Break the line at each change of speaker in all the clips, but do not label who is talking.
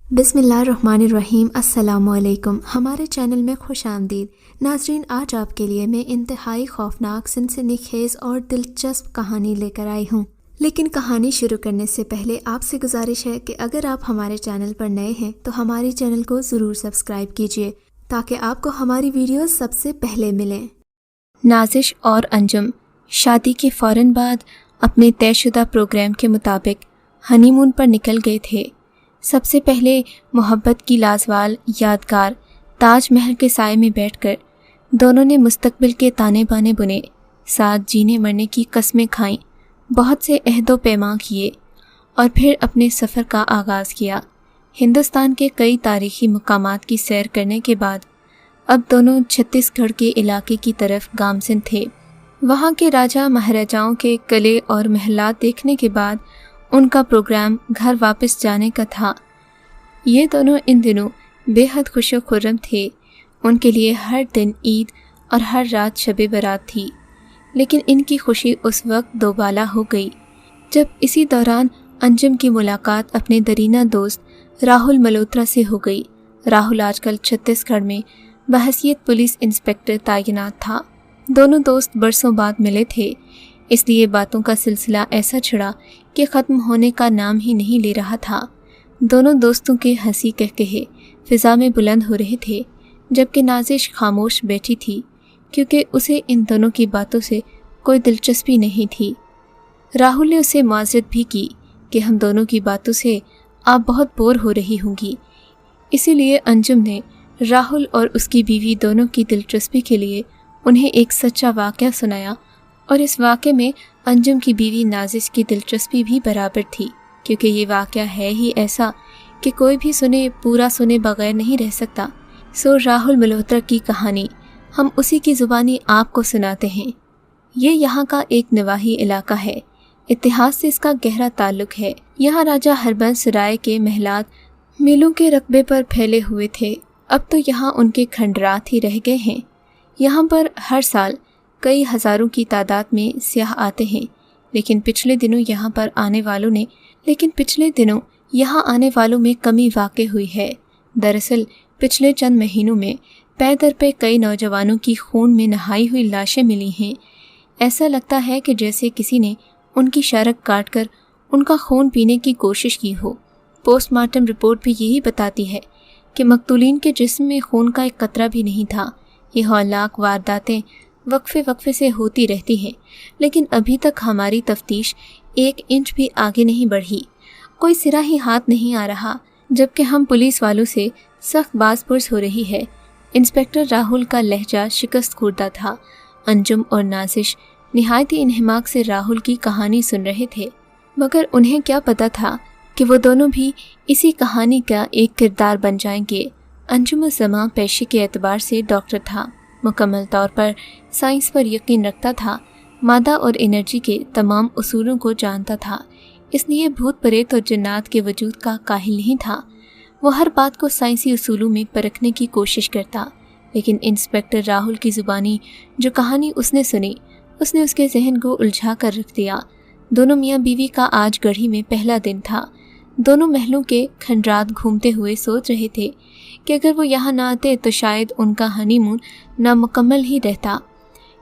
बिस्मिल्लाहिर्रहमानिर्रहीम। अस्सलामुअलैकुम। हमारे चैनल में खुश आमदीद। नाजरीन, आज आपके लिए मैं इंतहाई खौफनाक, सनसनीखेज और दिलचस्प कहानी लेकर आई हूँ। लेकिन कहानी शुरू करने से पहले आपसे गुजारिश है कि अगर आप हमारे चैनल पर नए हैं तो हमारे चैनल को ज़रूर सब्सक्राइब कीजिए ताकि आपको हमारी वीडियोस सबसे पहले मिलें। नाजिश और अंजुम शादी के फ़ौरन बाद अपने तयशुदा प्रोग्राम के मुताबिक हनीमून पर निकल गए थे। सबसे पहले मोहब्बत की लाजवाल यादगार ताज महल के साए में बैठकर दोनों ने मुस्तकबिल के ताने बाने बुने, साथ जीने मरने की कस्में खाईं, बहुत से अहदो पैमा किए और फिर अपने सफ़र का आगाज़ किया। हिंदुस्तान के कई तारीख़ी मकामात की सैर करने के बाद अब दोनों छत्तीसगढ़ के इलाके की तरफ गामज़िन थे। वहाँ के राजा महाराजाओं के किले और महलात देखने के बाद उनका प्रोग्राम घर वापस जाने का था। ये दोनों इन दिनों बेहद खुशो खुर्रम थे। उनके लिए हर दिन ईद और हर रात शब बारात थी। लेकिन इनकी खुशी उस वक्त दोबाला हो गई जब इसी दौरान अंजुम की मुलाकात अपने दरीना दोस्त राहुल मल्होत्रा से हो गई। राहुल आजकल छत्तीसगढ़ में बहैसियत पुलिस इंस्पेक्टर तैनात था। दोनों दोस्त बरसों बाद मिले थे, इसलिए बातों का सिलसिला ऐसा छिड़ा कि ख़त्म होने का नाम ही नहीं ले रहा था। दोनों दोस्तों के हंसी कहकहे फ़िज़ा में बुलंद हो रहे थे, जबकि नाजिश खामोश बैठी थी क्योंकि उसे इन दोनों की बातों से कोई दिलचस्पी नहीं थी। राहुल ने उसे माज़रत भी की कि हम दोनों की बातों से आप बहुत बोर हो रही होंगी। इसीलिए अंजुम ने राहुल और उसकी बीवी दोनों की दिलचस्पी के लिए उन्हें एक सच्चा वाक़या सुनाया और इस वाक़े में अंजुम की बीवी नाजिश की दिलचस्पी भी बराबर थी, क्योंकि ये वाक़या है ही ऐसा कि कोई भी सुने पूरा सुने बगैर नहीं रह सकता। सो राहुल मल्होत्रा की कहानी हम उसी की ज़ुबानी आपको सुनाते हैं। ये यहाँ का एक नवाही इलाका है। इतिहास से इसका गहरा ताल्लुक़ है। यहाँ राजा हरबंस राय के महलात मिलों के रकबे पर फैले हुए थे। अब तो यहाँ उनके खंडरात ही रह गए हैं। यहाँ पर हर साल कई हज़ारों की तादाद में सियाह आते हैं, लेकिन पिछले दिनों यहाँ आने वालों में कमी वाक़ई हुई है। दरअसल पिछले चंद महीनों में पै दर पे कई नौजवानों की खून में नहाई हुई लाशें मिली हैं। ऐसा लगता है कि जैसे किसी ने उनकी शारक काट कर उनका खून पीने की कोशिश की हो। पोस्टमार्टम रिपोर्ट भी यही बताती है कि मकतूलीन के जिस्म में खून का एक कतरा भी नहीं था। ये हौलनाक वारदातें वक्फे से होती रहती हैं, लेकिन अभी तक हमारी तफ्तीश एक इंच भी आगे नहीं बढ़ी। कोई सिरा ही हाथ नहीं आ रहा, जबकि हम पुलिस वालों से सख्त बाज़पुरस हो रही है। इंस्पेक्टर राहुल का लहजा शिकस्त खुर्दा था। अंजुम और नाजिश निहायत ही इन्हिमाक से राहुल की कहानी सुन रहे थे, मगर उन्हें क्या पता था कि वो दोनों भी इसी कहानी का एक किरदार बन जाएंगे। अंजुम उस ज़मां पेशे के एतबार से डॉक्टर था, मुकम्मल तौर पर साइंस पर यकीन रखता था, मादा और एनर्जी के तमाम उसूलों को जानता था, इसलिए भूत प्रेत और जन्नात के वजूद का काहिल नहीं था। वो हर बात को साइंसी उसूलों में परखने की कोशिश करता। लेकिन इंस्पेक्टर राहुल की ज़ुबानी जो कहानी उसने सुनी, उसने उसके जहन को उलझा कर रख दिया। दोनों मियाँ बीवी का आज गढ़ी में पहला दिन था। दोनों महलों के खंडरात घूमते हुए सोच रहे थे कि अगर वो यहाँ ना आते तो शायद उनका हनीमून नामुकम्मल ही रहता।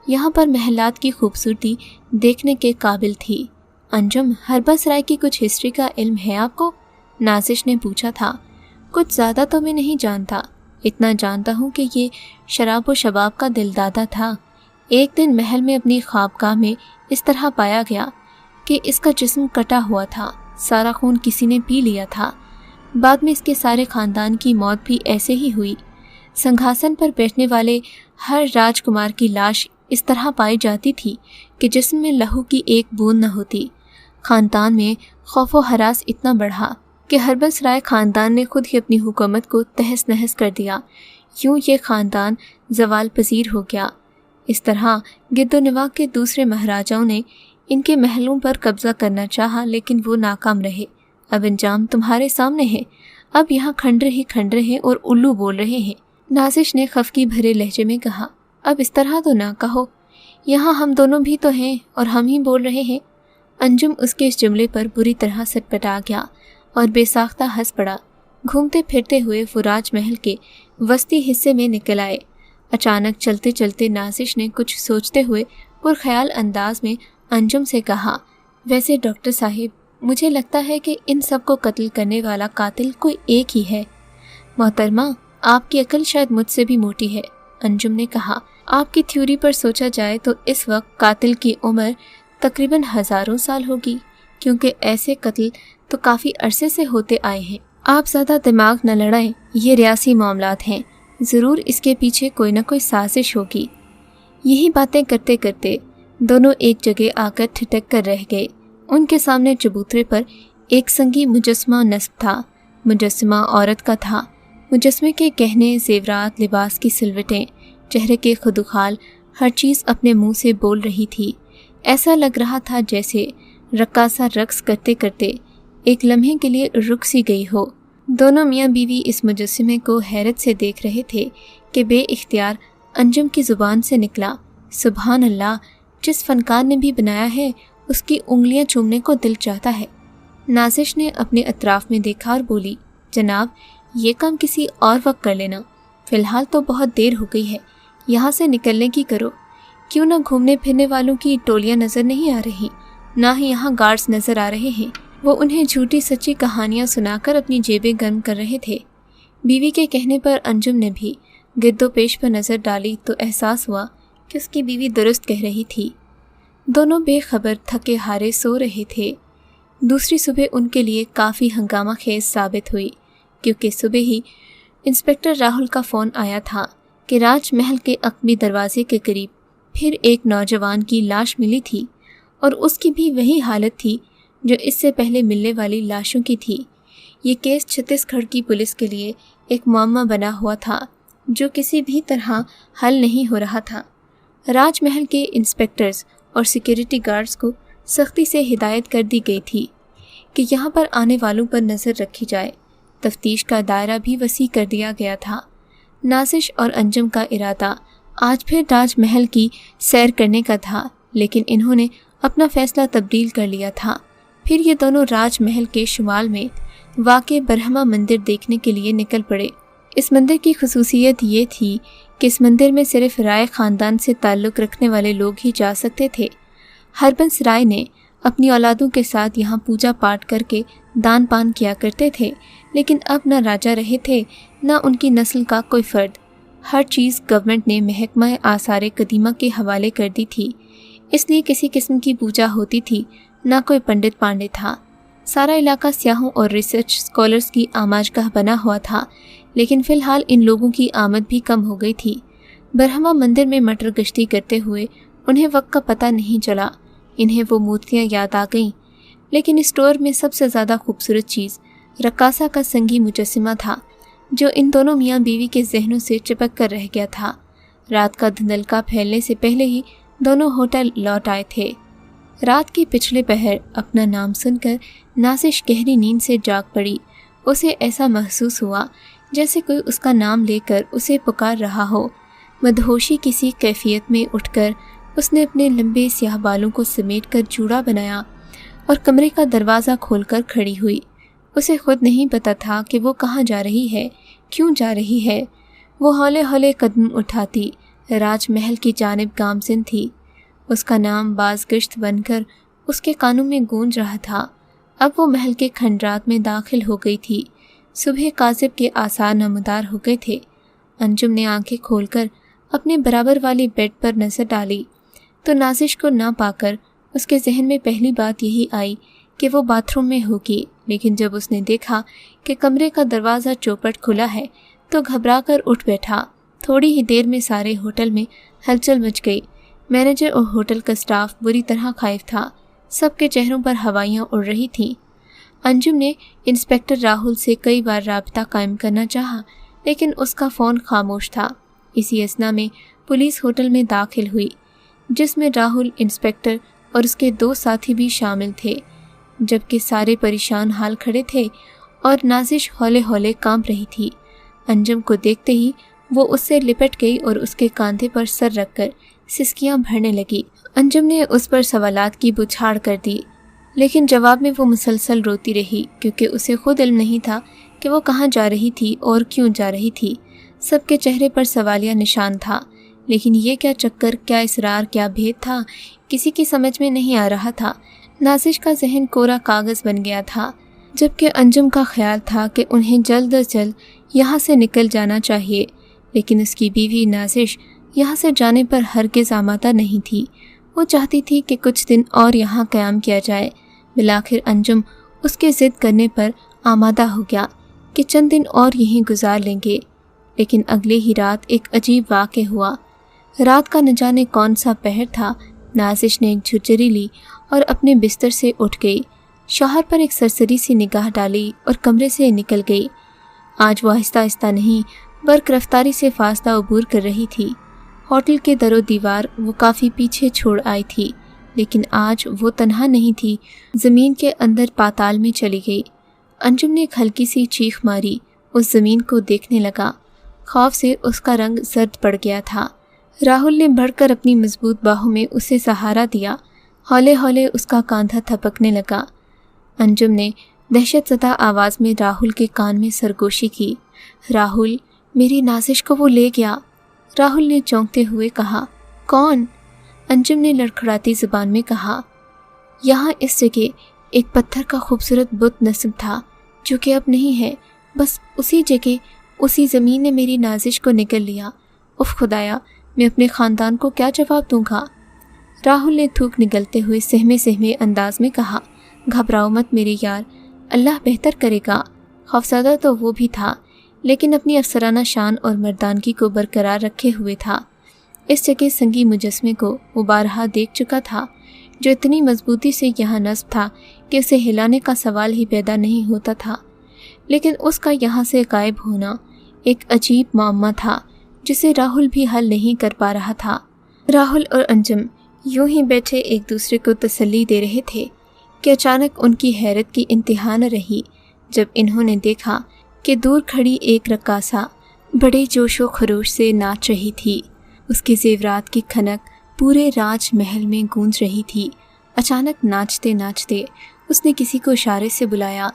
यहाँ पर महलात की खूबसूरती देखने के काबिल थी। अंजुम, हरबंस राय की कुछ हिस्ट्री का इल्म है आपको? नाजिश ने पूछा था। कुछ ज़्यादा तो मैं नहीं जानता, इतना जानता हूँ कि ये शराब व शबाब का दिलदादा था। एक दिन महल में अपनी ख्वाबगाह में इस तरह पाया गया कि इसका जिस्म कटा हुआ था, सारा खून किसी ने पी लिया था। बाद में इसके सारे ख़ानदान की मौत भी ऐसे ही हुई। सिंहासन पर बैठने वाले हर राजकुमार की लाश इस तरह पाई जाती थी कि जिस्म में लहू की एक बूंद न होती। ख़ानदान में खौफ व हरास इतना बढ़ा कि हरबंस राय ख़ानदान ने खुद ही अपनी हुकूमत को तहस नहस कर दिया। यूँ ये ख़ानदान ज़वाल पजीर हो गया। इस तरह गिद्दो-नवाह के दूसरे महाराजाओं ने इनके महलों पर कब्ज़ा करना चाहा, लेकिन वो नाकाम रहे। अब अंजाम तुम्हारे सामने है। अब यहाँ खंडर ही खंडर हैं और उल्लू बोल रहे हैं। नाजिश ने खफकी भरे लहजे में कहा। अब इस तरह तो ना कहो, यहाँ हम दोनों भी तो हैं और हम ही बोल रहे हैं। अंजुम उसके इस जुमले पर बुरी तरह सटपटा गया और बेसाख्ता हंस पड़ा। घूमते फिरते हुए वो राज महल के वस्ती हिस्से में निकल आए। अचानक चलते चलते नाजिश ने कुछ सोचते हुए पुरख्याल अंदाज में अंजुम से कहा, वैसे डॉक्टर साहिब, मुझे लगता है कि इन सबको कत्ल करने वाला कातिल कोई एक ही है। मोहतरमा, आपकी अकल शायद मुझसे भी मोटी है, अंजुम ने कहा। आपकी थ्योरी पर सोचा जाए तो इस वक्त कातिल की उम्र तकरीबन हज़ारों साल होगी, क्योंकि ऐसे कत्ल तो काफ़ी अरसे से होते आए हैं। आप ज़्यादा दिमाग न लड़ाएं, ये रियासी मामलात हैं, ज़रूर इसके पीछे कोई ना कोई साजिश होगी। यही बातें करते करते दोनों एक जगह आकर ठिठक कर रह गए। उनके सामने चबूतरे पर एक संगी मुजस्मा नस्ब था। मुजस्मा औरत का था। मुजस्मे के गहने, जेवरात, लिबास की सिलवटें, चेहरे के खुदुखाल, हर चीज़ अपने मुंह से बोल रही थी। ऐसा लग रहा था जैसे रक्कासा रक्स करते करते एक लम्हे के लिए रुक सी गई हो। दोनों मियाँ बीवी इस मुजस्मे को हैरत से देख रहे थे कि बेइख्तियार अंजुम की ज़ुबान से निकला, सुभान अल्लाह, जिस फनकार ने भी बनाया है उसकी उंगलियां चूमने को दिल चाहता है। नाजिश ने अपने अतराफ में देखा और बोली, जनाब, ये काम किसी और वक्त कर लेना, फ़िलहाल तो बहुत देर हो गई है, यहाँ से निकलने की करो। क्यों ना घूमने फिरने वालों की टोलियाँ नज़र नहीं आ रही, ना ही यहाँ गार्ड्स नज़र आ रहे हैं। वो उन्हें झूठी सच्ची कहानियाँ सुनाकर अपनी जेबें गर्म कर रहे थे। बीवी के कहने पर अंजुम ने भी गिरदो पेश पर नज़र डाली तो एहसास हुआ कि उसकी बीवी दुरुस्त कह रही थी। दोनों बेखबर थके हारे सो रहे थे। दूसरी सुबह उनके लिए काफ़ी हंगामा खेज साबित हुई, क्योंकि सुबह ही इंस्पेक्टर राहुल का फ़ोन आया था कि राजमहल के अक़मी दरवाजे के करीब फिर एक नौजवान की लाश मिली थी, और उसकी भी वही हालत थी जो इससे पहले मिलने वाली लाशों की थी। ये केस छत्तीसगढ़ की पुलिस के लिए एक मुअम्मा बना हुआ था जो किसी भी तरह हल नहीं हो रहा था। राजमहल के इंस्पेक्टर्स और सिक्योरिटी गार्ड्स को सख्ती से हिदायत कर दी गई थी कि यहाँ पर आने वालों पर नज़र रखी जाए। तफ्तीश का दायरा भी वसी कर दिया गया था। नाजिश और अंजुम का इरादा आज फिर राजमहल की सैर करने का था, लेकिन इन्होंने अपना फ़ैसला तब्दील कर लिया था। फिर ये दोनों राजमहल के शुमाल में वाक़े ब्रह्मा मंदिर देखने के लिए निकल पड़े। इस मंदिर की खुसूसियत ये थी कि इस मंदिर में सिर्फ राय ख़ानदान से ताल्लुक़ रखने वाले लोग ही जा सकते थे। हरबंस राय ने अपनी औलादों के साथ यहाँ पूजा पाठ करके दान पान किया करते थे, लेकिन अब न राजा रहे थे न उनकी नस्ल का कोई फ़र्द। हर चीज़ गवर्नमेंट ने महकमा आसार कदीमा के हवाले कर दी थी, इसलिए किसी किस्म की पूजा होती थी, ना कोई पंडित पांडे था। सारा इलाका स्याहों और रिसर्च स्कॉलर्स की आमाजगाह बना हुआ था, लेकिन फ़िलहाल इन लोगों की आमद भी कम हो गई थी। ब्रह्मा मंदिर में मटर गश्ती करते हुए उन्हें वक्त का पता नहीं चला। इन्हें वो मूर्तियाँ याद आ गईं, लेकिन स्टोर में सबसे ज़्यादा खूबसूरत चीज़ रक्कासा का संगी मुजस्सिमा था, जो इन दोनों मियाँ बीवी के जहनों से चिपक कर रह गया था। रात का धुंधलका फैलने से पहले ही दोनों होटल लौट आए थे। रात के पिछले पहर अपना नाम सुनकर नाजिश गहरी नींद से जाग पड़ी। उसे ऐसा महसूस हुआ जैसे कोई उसका नाम लेकर उसे पुकार रहा हो। मदहोशी किसी कैफियत में उठकर उसने अपने लंबे स्याह बालों को समेटकर जूड़ा बनाया और कमरे का दरवाज़ा खोलकर खड़ी हुई। उसे खुद नहीं पता था कि वो कहाँ जा रही है, क्यों जा रही है। वो हौले हौले कदम उठाती राजमहल की जानिब गामज़िन थी। उसका नाम बाज़गश्त बनकर उसके कानों में गूंज रहा था। अब वो महल के खंडरात में दाखिल हो गई थी। सुबह काज़िब के आसार नमदार हो गए थे। अंजुम ने आंखें खोलकर अपने बराबर वाली बेड पर नज़र डाली तो नाजिश को ना पाकर उसके जहन में पहली बात यही आई कि वो बाथरूम में होगी। लेकिन जब उसने देखा कि कमरे का दरवाज़ा चौपट खुला है तो घबराकर उठ बैठा। थोड़ी ही देर में सारे होटल में हलचल मच गई। मैनेजर और होटल का स्टाफ बुरी तरह खाइफ था। सबके चेहरों पर हवाइयाँ उड़ रही थीं। अंजुम ने इंस्पेक्टर राहुल से कई बार राब्ता कायम करना चाहा, लेकिन उसका फ़ोन खामोश था। इसी असना में पुलिस होटल में दाखिल हुई, जिसमें राहुल, इंस्पेक्टर और उसके 2 साथी भी शामिल थे। जबकि सारे परेशान हाल खड़े थे और नाजिश हौले हौले कांप रही थी। अंजुम को देखते ही वो उससे लिपट गई और उसके कांधे पर सर रखकर सिसकियां भरने लगी। अंजुम ने उस पर सवालात की बौछार कर दी, लेकिन जवाब में वो मुसलसल रोती रही, क्योंकि उसे खुद इल्म नहीं था کہ وہ کہاں جا رہی تھی اور کیوں جا رہی تھی۔ سب کے چہرے پر سوالیہ نشان تھا، لیکن یہ کیا چکر، کیا اسرار، کیا بھید تھا، کسی کی سمجھ میں نہیں آ رہا تھا۔ نازش کا ذہن کوڑا کاغذ بن گیا تھا، جبکہ انجم کا خیال تھا کہ انہیں جلد از جلد یہاں سے نکل جانا چاہیے، لیکن اس کی بیوی نازش یہاں سے جانے پر ہرگز آمادہ نہیں تھی۔ وہ چاہتی تھی کہ کچھ دن اور یہاں قیام کیا جائے۔ بالآخر انجم اس کے ضد کرنے پر آمادہ ہو گیا کہ چند دن اور یہیں گزار لیں گے، لیکن اگلے ہی رات ایک عجیب واقعہ ہوا۔ رات کا نہ جانے کون سا پہر تھا، نازش نے ایک جھجری لی اور اپنے بستر سے اٹھ گئی، شوہر پر ایک سرسری سی نگاہ ڈالی اور کمرے سے نکل گئی۔ آج وہ آہستہ آہستہ نہیں، برق رفتاری سے فاصلہ عبور کر رہی تھی۔ ہوٹل کے در و دیوار وہ کافی پیچھے چھوڑ آئی تھی، لیکن آج وہ تنہا نہیں تھی، زمین کے اندر پاتال میں چلی گئی۔ انجم نے ایک ہلکی سی چیخ ماری، اس زمین کو دیکھنے لگا۔ خوف سے اس کا رنگ زرد پڑ گیا تھا۔ راہل نے بڑھ کر اپنی مضبوط باہوں میں اسے سہارا دیا، ہولے ہولے اس کا کاندھا تھپکنے لگا۔ انجم نے دہشت زدہ آواز میں راہل کے کان میں سرگوشی کی، راہل، میری نازش کو وہ لے گیا۔ راہل نے چونکتے ہوئے کہا، کون؟ انجم نے لڑکھڑاتی زبان میں کہا، یہاں اس جگہ ایک پتھر کا خوبصورت بت نصب تھا جو کہ اب نہیں ہے، بس اسی جگہ اسی زمین نے میری نازش کو نگل لیا۔ اف خدایا، میں اپنے خاندان کو کیا جواب دوں گا؟ راہل نے تھوک نگلتے ہوئے سہمے سہمے انداز میں کہا، گھبراؤ مت میرے یار، اللہ بہتر کرے گا۔ خوفزدہ تو وہ بھی تھا، لیکن اپنی افسرانہ شان اور مردانگی کو برقرار رکھے ہوئے تھا۔ اس جگہ سنگی مجسمے کو وہ بارہا دیکھ چکا تھا، جو اتنی مضبوطی سے یہاں نصب تھا کہ اسے ہلانے کا سوال ہی پیدا نہیں ہوتا تھا، لیکن اس کا یہاں سے غائب ہونا ایک عجیب معمہ تھا جسے راہل بھی حل نہیں کر پا رہا تھا۔ راہل اور انجم یوں ہی بیٹھے ایک دوسرے کو تسلی دے رہے تھے کہ اچانک ان کی حیرت کی انتہا نہ رہی جب انہوں نے دیکھا کہ دور کھڑی ایک رقاصہ بڑے جوش و خروش سے ناچ رہی تھی۔ اس کے زیورات کی کھنک پورے راج محل میں گونج رہی تھی۔ اچانک ناچتے ناچتے اس نے کسی کو اشارے سے بلایا۔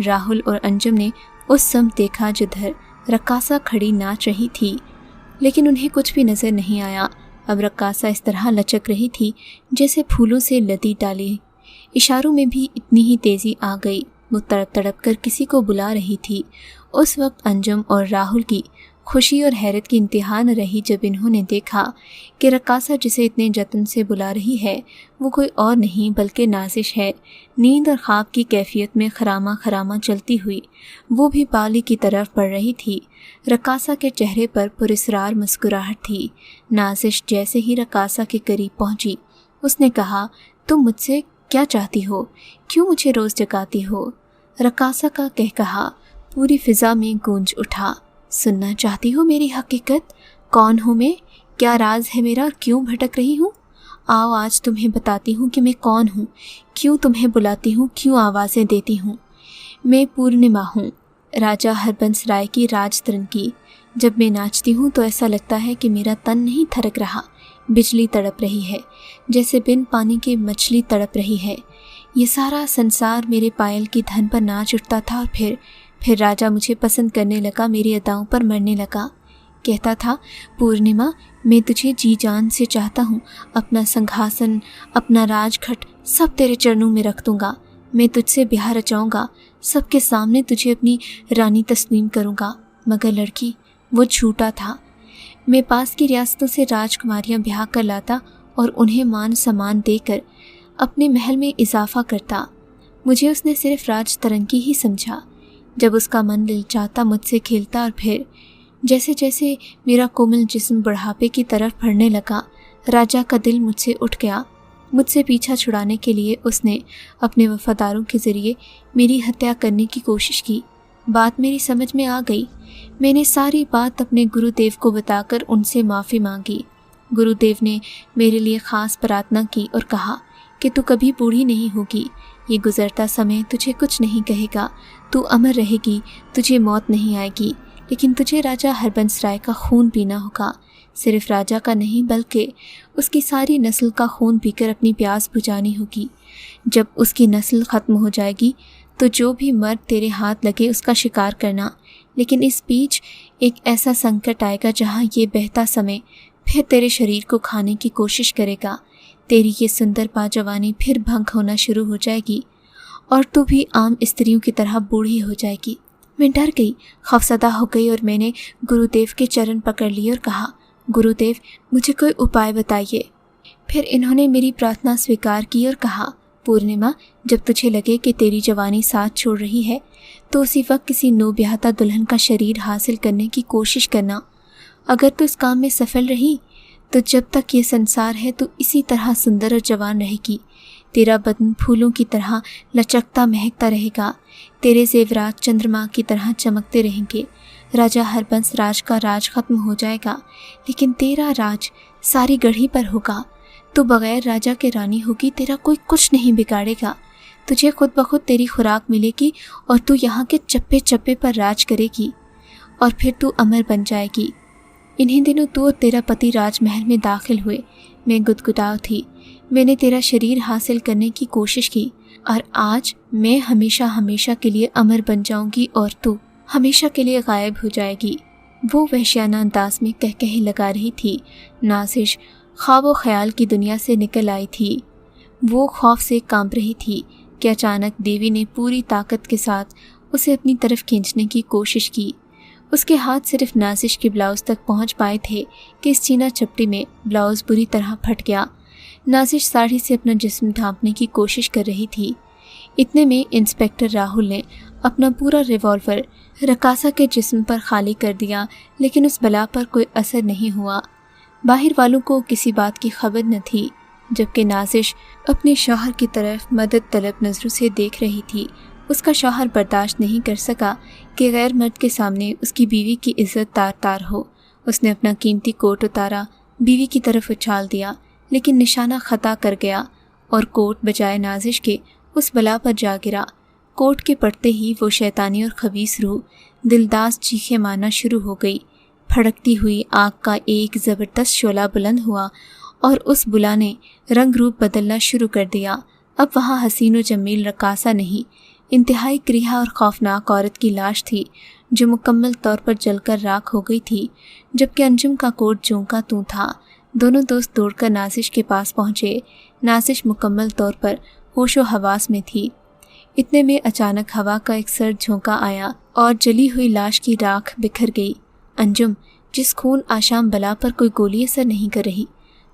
راہل اور انجم نے اس سمت دیکھا جدھر رقاصہ کھڑی ناچ رہی تھی، لیکن انہیں کچھ بھی نظر نہیں آیا۔ اب رقاصہ اس طرح لچک رہی تھی جیسے پھولوں سے لدی ڈالی۔ اشاروں میں بھی اتنی ہی تیزی آ گئی، وہ تڑپ تڑپ کر کسی کو بلا رہی تھی۔ اس وقت انجم اور راہل کی خوشی اور حیرت کی انتہا نہ رہی جب انہوں نے دیکھا کہ رقاصہ جسے اتنے جتن سے بلا رہی ہے وہ کوئی اور نہیں بلکہ نازش ہے، نیند اور خواب کی کیفیت میں خرامہ خرامہ چلتی ہوئی۔ وہ بھی بالی کی طرف بڑھ رہی تھی۔ رقاصہ کے چہرے پر پراسرار مسکراہٹ تھی۔ نازش جیسے ہی رقاصہ کے قریب پہنچی، اس نے کہا، تم مجھ سے کیا چاہتی ہو؟ کیوں مجھے روز جگاتی ہو؟ رقاصہ کا کہا پوری فضا میں گونج اٹھا، سننا چاہتی ہو میری حقیقت؟ کون ہوں میں؟ کیا راز ہے میرا؟ کیوں بھٹک رہی ہوں؟ آؤ آج تمہیں بتاتی ہوں کہ میں کون ہوں، کیوں تمہیں بلاتی ہوں، کیوں آوازیں دیتی ہوں۔ میں پورنما ہوں، راجہ ہربنس رائے کی راج ترن کی۔ جب میں ناچتی ہوں تو ایسا لگتا ہے کہ میرا تن نہیں تھرک رہا، بجلی تڑپ رہی ہے، جیسے بن پانی کے مچھلی تڑپ رہی ہے۔ یہ سارا سنسار میرے پائل کی دھن پر ناچ اٹھتا تھا اور پھر راجہ مجھے پسند کرنے لگا، میری اداؤں پر مرنے لگا۔ کہتا تھا، پورنما، میں تجھے جی جان سے چاہتا ہوں، اپنا سنگھاسن، اپنا راج گھٹ سب تیرے چرنوں میں رکھ دوں گا، میں تجھ سے بیاہ رچاؤں گا، سب کے سامنے تجھے اپنی رانی تسلیم کروں گا۔ مگر لڑکی، وہ جھوٹا تھا۔ میں پاس کی ریاستوں سے راجکماریاں بیاہ کر لاتا اور انہیں مان سامان دے کر اپنے محل میں اضافہ کرتا۔ مجھے اس نے صرف راج ترنگی ہی سمجھا۔ جب اس کا من للچاتا مجھ سے کھیلتا اور پھر جیسے جیسے میرا کومل جسم بڑھاپے کی طرف بڑھنے لگا، راجہ کا دل مجھ سے اٹھ گیا۔ مجھ سے پیچھا چھڑانے کے لیے اس نے اپنے وفاداروں کے ذریعے میری ہتیا کرنے کی کوشش کی۔ بات میری سمجھ میں آ گئی۔ میں نے ساری بات اپنے گرو دیو کو بتا کر ان سے معافی مانگی۔ گرو دیو نے میرے لیے خاص پرارتھنا کی اور کہا کہ تو کبھی بوڑھی نہیں ہوگی، یہ گزرتا سمے تجھے کچھ نہیں کہے گا، تو امر رہے گی، تجھے موت نہیں آئے گی، لیکن تجھے راجہ ہربنس رائے کا خون پینا ہوگا، صرف راجہ کا نہیں بلکہ اس کی ساری نسل کا خون پی کر اپنی پیاس بجھانی ہوگی۔ جب اس کی نسل ختم ہو جائے گی تو جو بھی مرد تیرے ہاتھ لگے اس کا شکار کرنا، لیکن اس بیچ ایک ایسا سنکٹ آئے گا جہاں یہ بہتا سمے پھر تیرے شریر کو کھانے کی کوشش کرے گا، تیری یہ سندر باجوانی پھر بھنگ ہونا شروع ہو جائے گی اور تو بھی عام استریوں کی طرح بوڑھی ہو جائے گی۔ میں ڈر گئی، خوفزدہ ہو گئی اور میں نے گرو دیو کے چرن پکڑ لیے اور کہا، گرو دیو مجھے کوئی اپائے بتائیے۔ پھر انہوں نے میری پرارتھنا سویکار کی اور کہا، پورنیما جب تجھے لگے کہ تیری جوانی ساتھ چھوڑ رہی ہے تو اسی وقت کسی نو بیاہتا دلہن کا شریر حاصل کرنے کی کوشش کرنا۔ اگر تو اس کام میں سفل رہی تو جب تک یہ سنسار ہے تو اسی طرح سندر اور جوان رہے گی، تیرا بدن پھولوں کی طرح لچکتا مہکتا رہے گا، تیرے زیورات چندرما کی طرح چمکتے رہیں گے، راجہ ہربنس راج کا راج ختم ہو جائے گا لیکن تیرا راج ساری گڑھی پر ہوگا، تو بغیر راجہ کے رانی ہوگی، تیرا کوئی کچھ نہیں بگاڑے گا، تجھے خود بخود تیری خوراک ملے گی اور تو یہاں کے چپے چپے پر راج کرے گی اور پھر تو امر بن جائے گی۔ انہی دنوں تو اور تیرا پتی راج محل میں داخل ہوئے، میں گدگداؤ تھی، میں نے تیرا شریر حاصل کرنے کی کوشش کی اور آج میں ہمیشہ ہمیشہ کے لیے امر بن جاؤں گی اور تو ہمیشہ کے لیے غائب ہو جائے گی۔ وہ وحشیانہ انداز میں کہکہے لگا رہی تھی۔ نازش خواب و خیال کی دنیا سے نکل آئی تھی، وہ خوف سے کانپ رہی تھی کہ اچانک دیوی نے پوری طاقت کے ساتھ اسے اپنی طرف کھینچنے کی کوشش کی۔ اس کے ہاتھ صرف نازش کے بلاؤز تک پہنچ پائے تھے کہ اس چینا چپٹی میں بلاؤز بری طرح پھٹ گیا۔ نازش ساڑی سے اپنا جسم ڈھانپنے کی کوشش کر رہی تھی، اتنے میں انسپکٹر راہل نے اپنا پورا ریوالور رقاصہ کے جسم پر خالی کر دیا، لیکن اس بلا پر کوئی اثر نہیں ہوا۔ باہر والوں کو کسی بات کی خبر نہ تھی، جبکہ نازش اپنے شوہر کی طرف مدد طلب نظروں سے دیکھ رہی تھی۔ اس کا شوہر برداشت نہیں کر سکا کہ غیر مرد کے سامنے اس کی بیوی کی عزت تار تار ہو۔ اس نے اپنا قیمتی کوٹ اتارا، بیوی کی طرف اچھال دیا، لیکن نشانہ خطا کر گیا اور کوٹ بجائے نازش کے اس بلا پر جا گرا۔ کوٹ کے پڑتے ہی وہ شیطانی اور خبیث روح دلداز چیخیں مارنا شروع ہو گئی۔ پھڑکتی ہوئی آگ کا ایک زبردست شعلہ بلند ہوا اور اس بلا نے رنگ روپ بدلنا شروع کر دیا۔ اب وہاں حسین و جمیل رقاصہ نہیں، انتہائی کریہا اور خوفناک عورت کی لاش تھی جو مکمل طور پر جل کر راکھ ہو گئی تھی، جبکہ انجم کا کوٹ جوں کا توں تھا۔ دونوں دوست دوڑ کر نازش کے پاس پہنچے۔ نازش مکمل طور پر ہوش و حواس میں تھی۔ اتنے میں اچانک ہوا کا ایک سرد جھونکا آیا اور جلی ہوئی لاش کی راکھ بکھر گئی۔ انجم، جس خون آشام بلا پر کوئی گولی اثر نہیں کر رہی،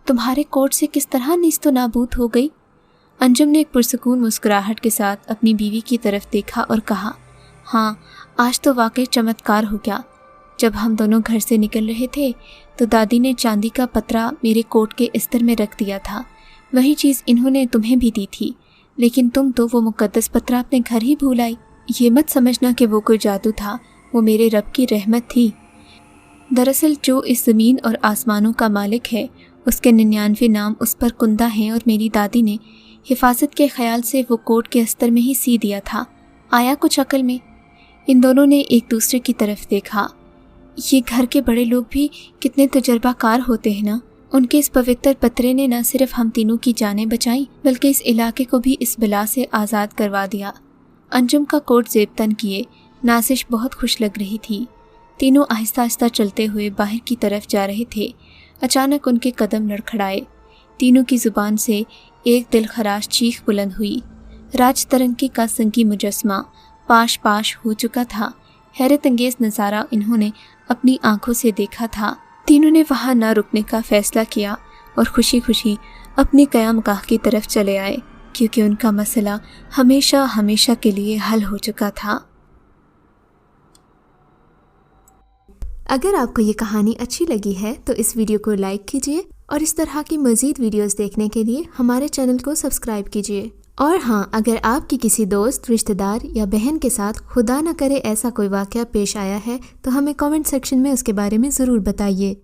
تمہارے کوٹ سے کس طرح نیست و نابود ہو گئی؟ انجم نے ایک پرسکون مسکراہٹ کے ساتھ اپنی بیوی کی طرف دیکھا اور کہا، ہاں آج تو واقعی چمتکار ہو گیا۔ جب ہم دونوں گھر سے نکل رہے تھے تو دادی نے چاندی کا پترا میرے کوٹ کے استر میں رکھ دیا تھا، وہی چیز انہوں نے تمہیں بھی دی تھی، لیکن تم تو وہ مقدس پترا اپنے گھر ہی بھول آئی۔ یہ مت سمجھنا کہ وہ کوئی جادو تھا، وہ میرے رب کی رحمت تھی۔ دراصل جو اس زمین اور آسمانوں کا مالک ہے اس کے 99 نام اس پر کندہ ہیں، اور میری دادی نے حفاظت کے خیال سے وہ کوٹ کے استر میں ہی سی دیا تھا۔ آیا کچھ عقل میں؟ ان دونوں نے ایک دوسرے کی طرف دیکھا۔ یہ گھر کے بڑے لوگ بھی کتنے تجربہ کار ہوتے ہیں نا۔ ان کے اس پوتر پترے نے نہ صرف ہم تینوں کی جانیں بچائیں بلکہ اس علاقے کو بھی اس بلا سے آزاد کروا دیا۔ انجم کا کوٹ زیب تن کیے نازش بہت خوش لگ رہی تھی۔ تینوں آہستہ آہستہ چلتے ہوئے باہر کی طرف جا رہے تھے۔ اچانک ان کے قدم لڑکھڑائے، تینوں کی زبان سے ایک دل خراش چیخ بلند ہوئی۔ راج ترنکی کا سنگی مجسمہ پاش پاش ہو چکا تھا۔ حیرت انگیز نظارہ انہوں نے اپنی آنکھوں سے دیکھا تھا۔ تینوں نے وہاں نہ رکنے کا فیصلہ کیا اور خوشی خوشی اپنی قیام گاہ کی طرف چلے آئے، کیونکہ ان کا مسئلہ ہمیشہ ہمیشہ کے لیے حل ہو چکا تھا۔
اگر آپ کو یہ کہانی اچھی لگی ہے تو اس ویڈیو کو لائک کیجیے اور اس طرح کی مزید ویڈیوز دیکھنے کے لیے ہمارے چینل کو سبسکرائب کیجیے۔ اور ہاں، اگر آپ کی کسی دوست، رشتہ دار یا بہن کے ساتھ خدا نہ کرے ایسا کوئی واقعہ پیش آیا ہے تو ہمیں کامنٹ سیکشن میں اس کے بارے میں ضرور بتائیے۔